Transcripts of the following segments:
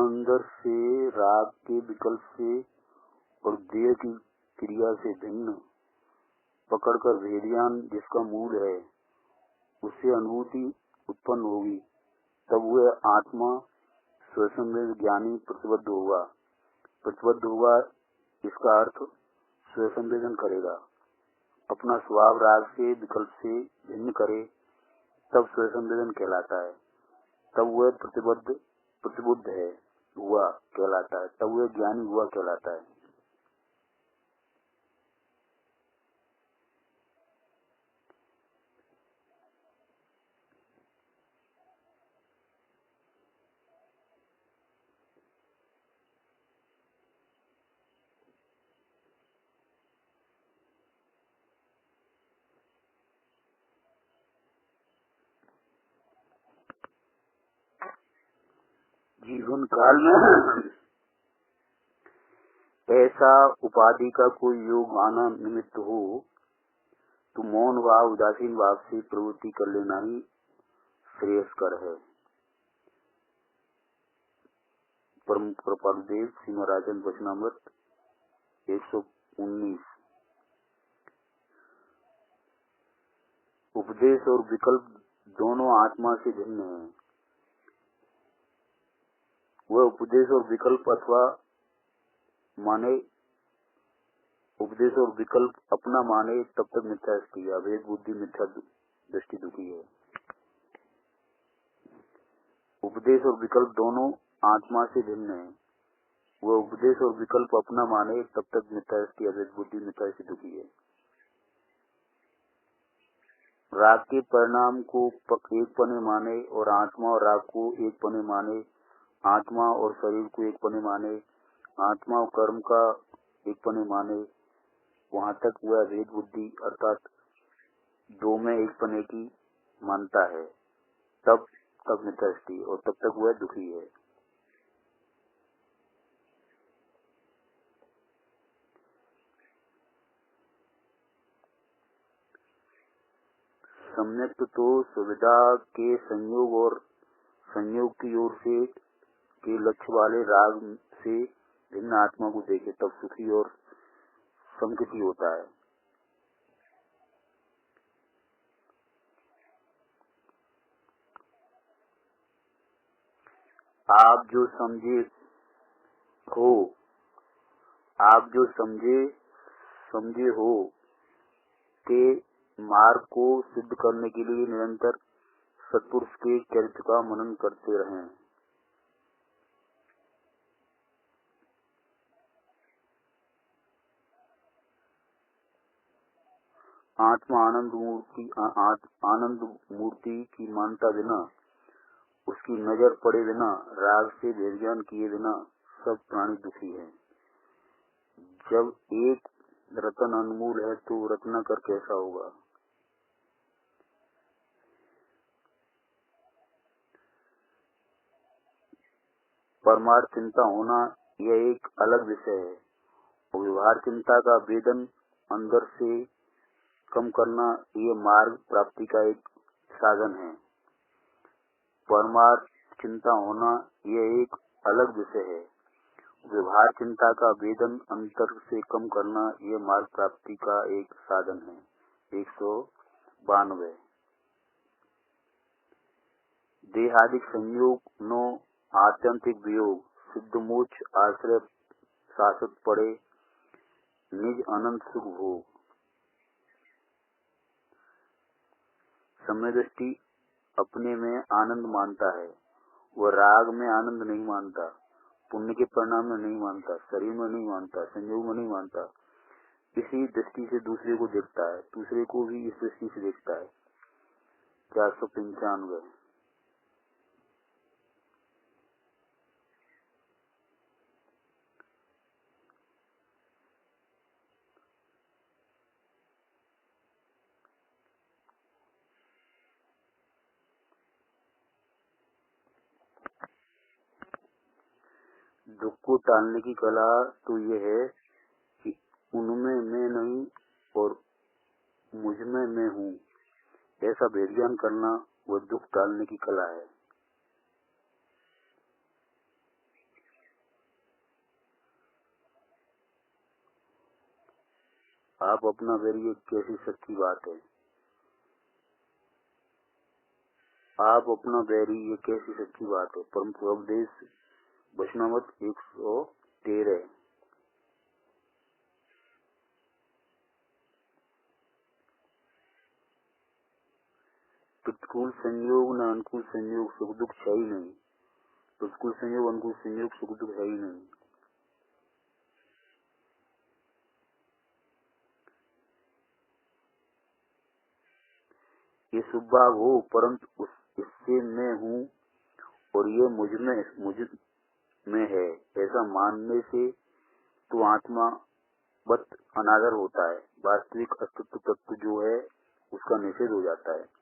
अंदर से राग के विकल्प से और देह की क्रिया से भिन्न पकड़कर भेदियान जिसका मूल है उससे अनुभूति उत्पन्न होगी, तब वह आत्मा स्वसंवेद ज्ञानी प्रतिबद्ध होगा। इसका अर्थ स्वसंवेदन करेगा, अपना स्वभाव राग से विकल्प से भिन्न करे, तब स्वसंवेदन कहलाता है। तब वह प्रतिबुद्ध है हुआ कहलाता है, तब वह ज्ञानी हुआ कहलाता है। जीवन काल में ऐसा उपाधि का कोई योग आना निमित्त हो तो मौन भाव उदासीन भाव से प्रवृत्ति कर लेना ही श्रेयस्कर है। परम कृपालुदेव सिंहराजन वचनामृत 119। उपदेश और विकल्प दोनों आत्मा से भिन्न हैं। वह उपदेश और विकल्प अथवा माने उपदेश और विकल्प अपना माने तब तक मिथ्या दृष्टि अभेद बुद्धि मिथ्या दृष्टि दुखी है। उपदेश और विकल्प दोनों आत्मा से भिन्न है। वह उपदेश और विकल्प अपना माने तब तक मिथ्या दृष्टि अभेद बुद्धि मिथ्या दृष्टि दुखी है। राग के परिणाम को एक पने माने और आत्मा और राग को एक पने माने, आत्मा और शरीर को एक पने माने, आत्मा और कर्म का एक पने माने, वहाँ तक वह अभेद बुद्धि अर्थात दो में एक पने की मानता है, तब तक मिथ्या दृष्टि और तब तक वह दुखी है। सम्यक तो सुविधा के संयोग और संयोग की ओर से के लक्ष्य वाले राग से भिन्न आत्मा को देखे तब सुखी और संकित होता है। आप जो समझे हो के मार्ग को सिद्ध करने के लिए निरंतर सत्पुरुष के चरित्र का मनन करते रहें। आत्मा आनंद मूर्ति की मानता बिना, उसकी नजर पड़े बिना, राग से भेदज्ञान किए बिना सब प्राणी दुखी हैं। जब एक रतन अनमोल है तो रत्नाकर कैसा होगा। परमार्थ चिंता होना यह एक अलग विषय है और व्यवहार चिंता का वेदन अंदर से कम करना ये मार्ग प्राप्ति का एक साधन है। परमार्थ चिंता होना यह एक अलग विषय है, व्यवहार चिंता का वेदन अंतर से कम करना यह मार्ग प्राप्ति का एक साधन है। 192। देहादिक संयोग नो आत्यंतिक वियोग सिद्ध मोक्ष आश्रय शाश्वत पड़े निज अनंत सुख भोग। समय दृष्टि अपने में आनंद मानता है, वह राग में आनंद नहीं मानता, पुण्य के परिणाम में नहीं मानता, शरीर में नहीं मानता, संयोग में नहीं मानता। इसी दृष्टि से दूसरे को देखता है, दूसरे को भी इस दृष्टि से देखता है। 495। दुख को टालने की कला तो यह है कि उनमें मैं नहीं और मुझ में मैं हूँ, ऐसा भेदज्ञान करना वह दुख टालने की कला है। आप अपना बैरी, ये कैसी सच्ची बात है। आप अपना बैरी, ये कैसी सच्ची बात है। परम उपदेश वचनामृत 113। प्रतिकूल संयोग न अनुकूल संयोग, सुख दुख है ही नहीं। प्रतिकूल संयोग अनुकूल संयोग, सुख दुख है ही नहीं। ये शुभ भाग हो, परंतु इससे मैं हूँ और ये मुझ में है, ऐसा मानने से तो आत्मा बत अनादर होता है। वास्तविक अस्तित्व तत्व जो है उसका निषेध हो जाता है।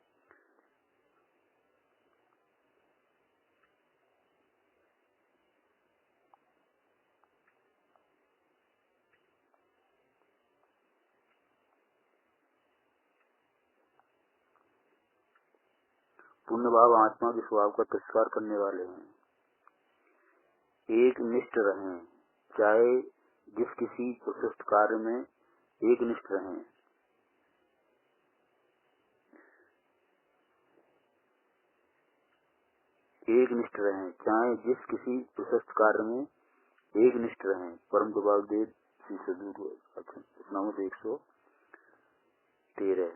पुण्य भाव आत्मा के स्वभाव का तिरस्कार करने वाले हैं। एक निष्ठ रहें, चाहे जिस किसी प्रशिष्ट कार्य में एक निष्ठ रहें। एक निष्ठ रहें, चाहे जिस किसी प्रशस्त कार्य में एक निष्ठ रहें। परम प्रभाव देव श्री सदगुरु वचनामृत 113।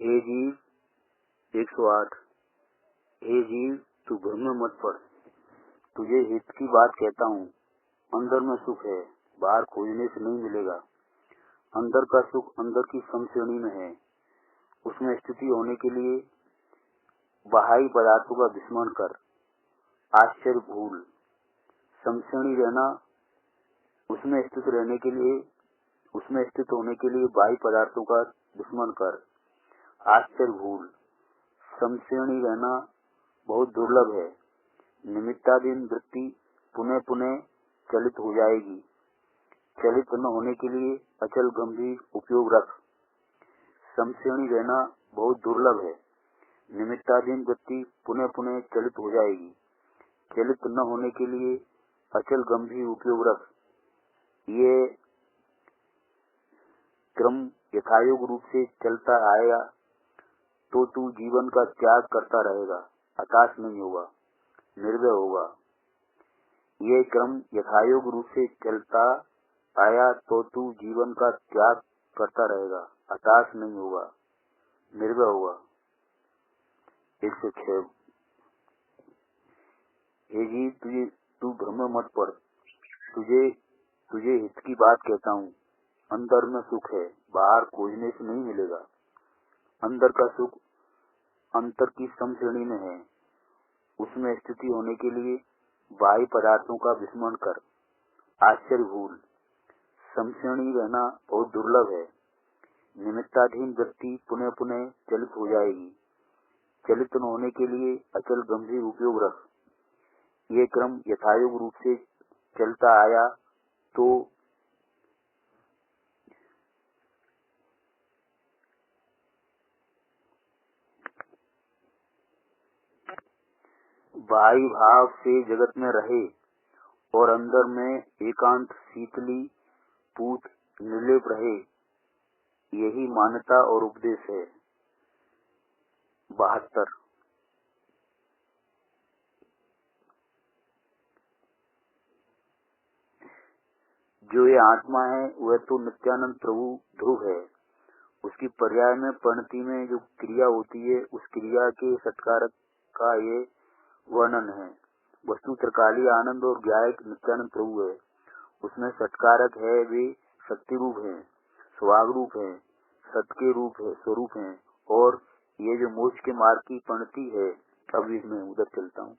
हे जीव 108। हे जीव, तू भ्रम में मत पड़, तुझे हित की बात कहता हूँ। अंदर में सुख है, बाहर खोजने से नहीं मिलेगा। अंदर का सुख अंदर की समश्रेणी में है। उसमें स्थिति होने के लिए बाहरी पदार्थों का विस्मरण कर, आश्चर्य भूल। समश्रेणी रहना, उसमें स्थित रहने के लिए, उसमें स्थित होने के लिए बाहरी पदार्थों का विस्मरण कर, आश्चर्य भूल। समश्रेणी रहना बहुत दुर्लभ है। निमित्ताधीन वृत्ति पुनः पुनः चलित हो जाएगी। चलित न होने के लिए अचल गंभीर उपयोग रख। समश्रेणी रहना बहुत दुर्लभ है। निमित्ताधीन वृत्ति पुनः पुनः चलित हो जाएगी। चलित न होने के लिए अचल गंभीर उपयोग रख। ये क्रम यथायोग रूप से चलता आएगा तो तू जीवन का त्याग करता रहेगा, हताश नहीं होगा, निर्भय होगा। ये क्रम यथायोग रूप से चलता आया तो तू जीवन का त्याग करता रहेगा, हताश नहीं होगा, निर्भय होगा। 106। हे जी, तू भ्रम मत पड़, तुझे हित की बात कहता हूँ। अंदर में सुख है, बाहर खोजने से नहीं मिलेगा। अंदर का सुख अंतर की समश्रेणी में है। उसमें स्थिति होने के लिए बाह्य पदार्थों का विस्मरण कर, आश्चर्य भूल। समश्रेणी रहना बहुत दुर्लभ है। निमित्ताधीन वृत्ति पुनः पुनः चलित हो जाएगी। चलित न होने के लिए अचल गंभीर उपयोग रख। ये क्रम यथायोग रूप से चलता आया तो बाह्य भाव से जगत में रहे और अंदर में एकांत शीतली पूत निर्लेप रहे, यही मान्यता और उपदेश है। 72। जो ये आत्मा है वह तो नित्यानंद प्रभु ध्रुव है। उसकी पर्याय में परिणति में जो क्रिया होती है उस क्रिया के सत्कारक का ये वर्णन है। वस्तु त्रिकालीय आनंद और ज्ञायक नित्यानंद प्रभु है। उसमें सत्कारक है, वे शक्ति रूप है, स्वभाव रूप है, सत के स्वरूप हैं और ये जो मोक्ष के मार्ग की पंक्ति है, अभी मैं उधर चलता हूँ।